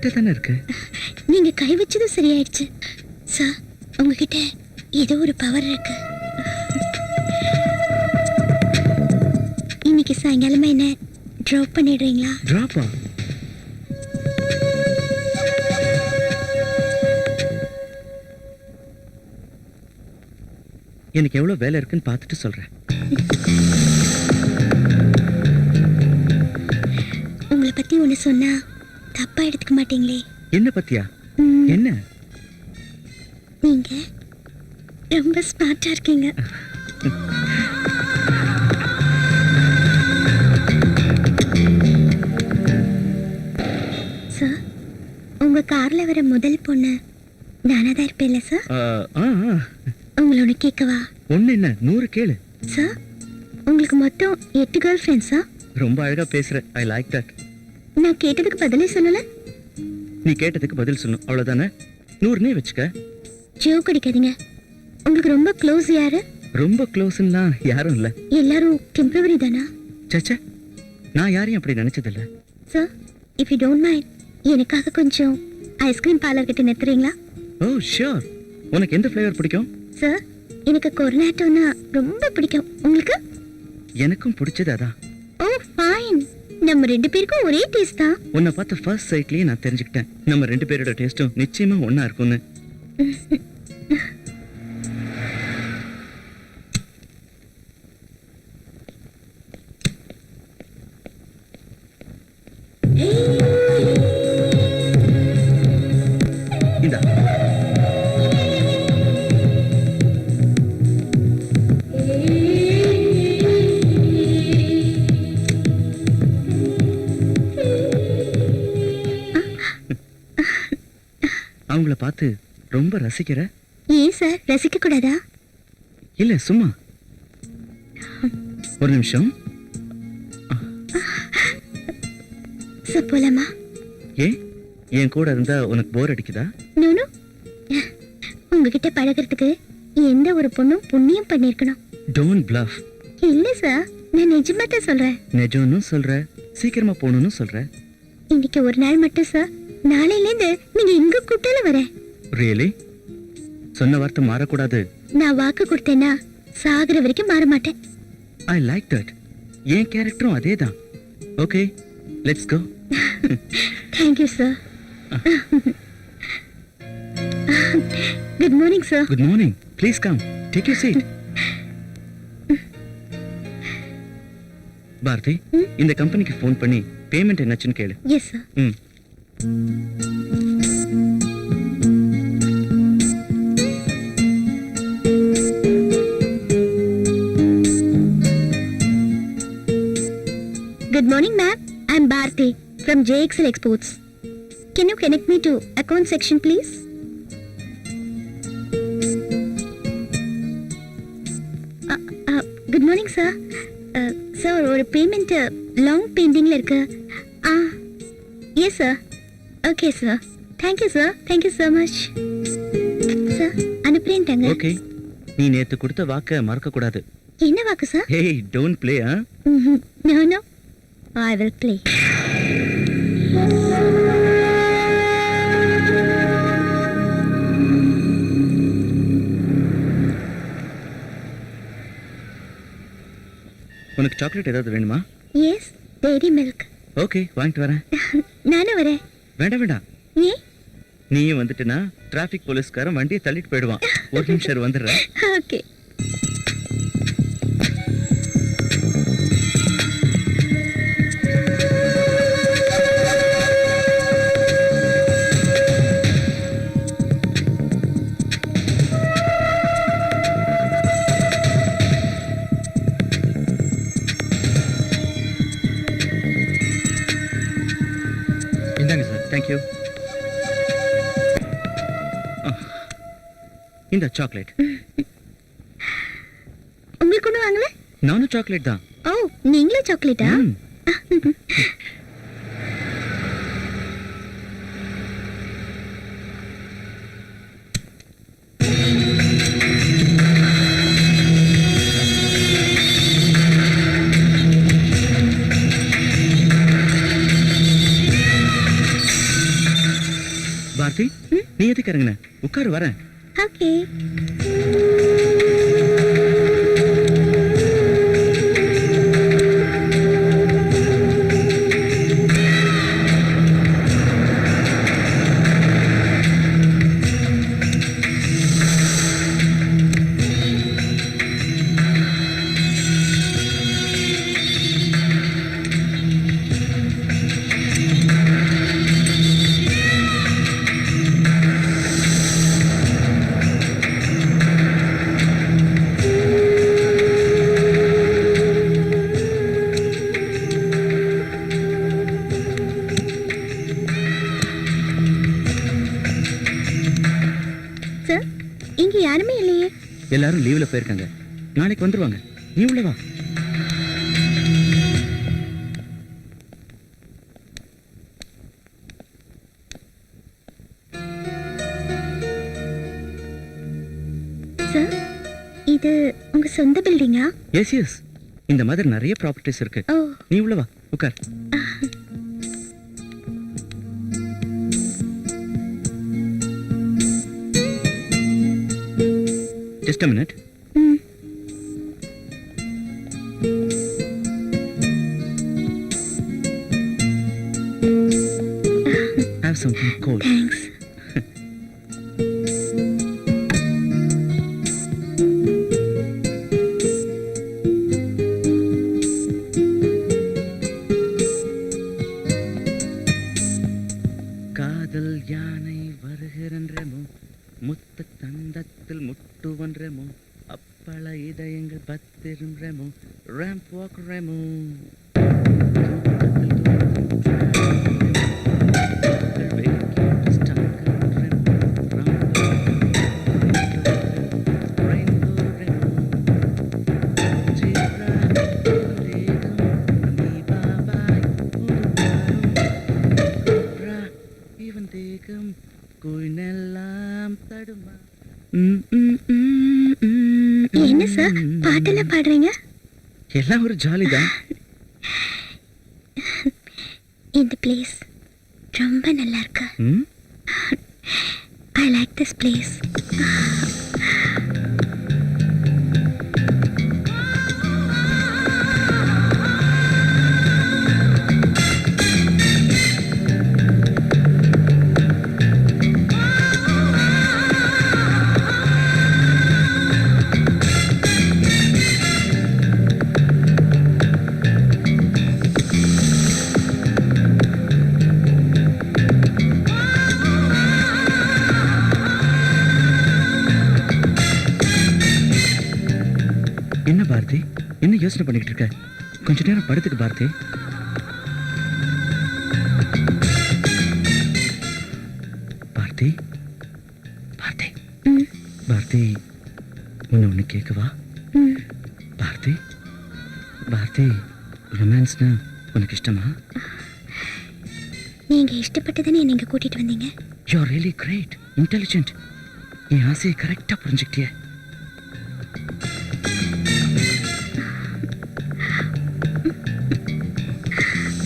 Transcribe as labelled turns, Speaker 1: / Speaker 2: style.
Speaker 1: கரெக்டா தானே இருக்கு.
Speaker 2: நீங்க கை வச்சதும் சரியாயிடுச்சு சார். உங்ககிட்ட ஏதோ ஒரு பவர் இருக்கு. இன்னைக்கு சாயங்காலமா என்ன டிராப் பண்ணிடுறீங்களா?
Speaker 1: டிராப்பா? எனக்கு எவ்வளவு வேலை இருக்குன்னு பார்த்துட்டு சொல்றேன்.
Speaker 2: உங்களை பத்தி ஒண்ணு சொன்னா தப்பா எடுத்துக்க மாட்டீங்களே?
Speaker 1: என்ன பத்தியா? என்ன?
Speaker 2: நீங்க ரொம்ப ஸ்மார்ட்டா இருக்கீங்க. சார், உங்க கார்ல வர முதல் பொண்ணு நானாதான் இருப்பேன்ல சார்? உங்களோட கேட்கவா?
Speaker 1: ஒண்ணு என்ன 100 கேளு.
Speaker 2: சார், உங்களுக்கு மொத்தம் 8 கேர்ள் ஃப்ரெண்ட்ஸா?
Speaker 1: ரொம்ப அழகா பேசுற. I like that.
Speaker 2: நான் கேட்டதுக்கு பதிலே சொல்லல.
Speaker 1: நீ கேட்டதுக்கு பதில் சொல்லணும், அவ்வளவுதானே? 100 வச்சுக்க.
Speaker 2: ஜோக் அடிக்காதீங்க. உங்களுக்கு ரொம்ப க்ளோஸ் யாரு?
Speaker 1: ரொம்ப க்ளோஸ்னா யாரும் இல்ல.
Speaker 2: எல்லாரும் டெம்பரவரி தானா?
Speaker 1: சச்சா, நான் யாரையும் அப்படி நினைச்சதில்ல.
Speaker 2: Sir, if you don't mind, எனக்காக கொஞ்சம் ஐஸ்கிரீம் பார்லர் கிட்ட நிறுத்துறீங்களா?
Speaker 1: ஓ ஷூர். உனக்கு எந்த ஃப்ளேவர் பிடிக்கும்?
Speaker 2: சார், எனக்கு கொர்னாட்டோனா ரொம்ப பிடிக்கும். உங்களுக்கு?
Speaker 1: எனக்கும் பிடிச்சது அதான்.
Speaker 2: ஓ ஃபைன். நம்ம 2 பேருக்கும் ஒரே டேஸ்ட் தான்.
Speaker 1: உன்னை பார்த்த ஃபர்ஸ்ட் சைட்லயே நான் தெரிஞ்சுக்கிட்டேன் நம்ம 2 பேரோட டேஸ்டும் நிச்சயமா ஒண்ணா இருக்கும்னு. இந்தா. அவங்கள பார்த்து ரொம்ப ரசிக்கிற?
Speaker 2: ஏன் சார் ரசிக்க கூடாதா?
Speaker 1: இல்ல, சும்மா ஒரு நிமிஷம்.
Speaker 2: சார் போலாமா?
Speaker 1: ஏன் என் கூட இருந்தா உனக்கு போர் அடிக்குதா?
Speaker 2: நோ. உங்ககிட்ட பழகிறதுக்கு எந்த ஒரு பொண்ணும் புண்ணியம் பண்ணிருக்கணும்.
Speaker 1: Don't bluff.
Speaker 2: இல்ல சார், நான் நிஜமா தான் சொல்றேன்.
Speaker 1: நிஜம்னு சொல்ற, சீக்கிரமா போகணும்னு சொல்ற.
Speaker 2: இன்னைக்கு ஒரு நாள் மட்டும் சார். நாளையில இருந்து நீங்க எங்க கூப்பிட்டாலும் வரேன்.
Speaker 1: ரியலி? சொன்ன வார்த்தை மாறக்கூடாது.
Speaker 2: நான் வாக்கு கொடுத்தேன்னா சாகுற வரைக்கும் மாற மாட்டேன்.
Speaker 1: I like that. என் கேரக்டரும் அதேதான். Okay, let's go.
Speaker 2: Thank you sir. Good morning sir.
Speaker 1: Good morning. Please come. Take your seat. Bharathi, இந்த கம்பெனிக்கு ஃபோன் பண்ணி பேமெண்ட் என்னாச்சுன்னு கேளு.
Speaker 2: Yes sir. Good morning ma'am. I'm Bharti from JXL Exports. Can you connect me to account section please? Good morning sir. Sir, ஒரு payment long பெண்டிங்ல இருக்கு. Yes sir. Okay sir. Thank you sir. Thank you so much. Sir, அனுப்புறேன்டாங்க.
Speaker 1: Okay. நீ நேத்து கொடுத்த வாக்க மறக்க கூடாது.
Speaker 2: என்ன வாக்கு sir?
Speaker 1: Hey, don't play, huh?
Speaker 2: No, no. I will play.
Speaker 1: உனக்கு சாக்லேட் ஏதாவது வேணுமா?
Speaker 2: Yes, dairy milk.
Speaker 1: ஓகே, வாங்கிட்டு வரேன்.
Speaker 2: நானும் வரேன்.
Speaker 1: வேண்டாம் வேண்டாம்.
Speaker 2: ஏன்?
Speaker 1: நீயும் வந்துட்டுனா டிராஃபிக் போலீஸ்காரன் வண்டியை தள்ளிட்டு போயிடுவான். ஒரு நிமிஷம் வந்துடுறேன்.
Speaker 2: ஓகே.
Speaker 1: இந்தாங்க சார். தேங்க்யூ. இந்த சாக்லேட்.
Speaker 2: உங்களுக்கு ஒன்றும் வாங்கல?
Speaker 1: நானும் சாக்லேட் தான்.
Speaker 2: ஓ, நீங்களும் சாக்லேட்டா?
Speaker 1: பார்த்தி, நீ எதுக்கு இறங்குன? உட்காரு, வரேன்.
Speaker 2: ஓகே. சார், இங்க யாருமே இல்லையே.
Speaker 1: எல்லாரும் லீவ்ல போயிருக்காங்க. நாளைக்கு வந்துருவாங்க. நீ உள்ள வா.
Speaker 2: சார், இது உங்க சொந்த பில்டிங்கா?
Speaker 1: எஸ் எஸ், இந்த மாதிரி நிறைய ப்ராப்பர்ட்டிஸ் இருக்கு.
Speaker 2: ஓ.
Speaker 1: நீ உள்ள வா, உட்கார். Just a minute. Have something cold.
Speaker 2: Thanks.
Speaker 1: காதல் யானை வருகிறன்றமோ, முத்த தந்தத்தில் முட்டுவன்றமோ, அப்பள இதயங்கள் பத்திருன்றமோ, ரேம்ப் வாக்குறமோ.
Speaker 2: என்ன சார், பாட்டெல்லாம் பாடுறீங்க?
Speaker 1: எல்லாம் ஒரு ஜாலி தான்.
Speaker 2: இந்த பிளேஸ் ரொம்ப நல்லா இருக்கு. I like this place.
Speaker 1: என்ன பாரதி, என்ன யோசனை பண்ணிக்கிட்டு இருக்க? கொஞ்ச நேரம் படுத்துக்கு பாரதி. பாரதி, பாரதி, பாரதி, ஒன்னு கேட்கவா? பாரதி, பாரதி, ரொமான்ஸ்னா உனக்கு இஷ்டமா?
Speaker 2: நீங்க இஷ்டப்பட்டதானே என்னை இங்க கூட்டிட்டு வந்தீங்க.
Speaker 1: You are really great, intelligent. என் ஆசையை கரெக்டா புரிஞ்சுக்கிட்டிய.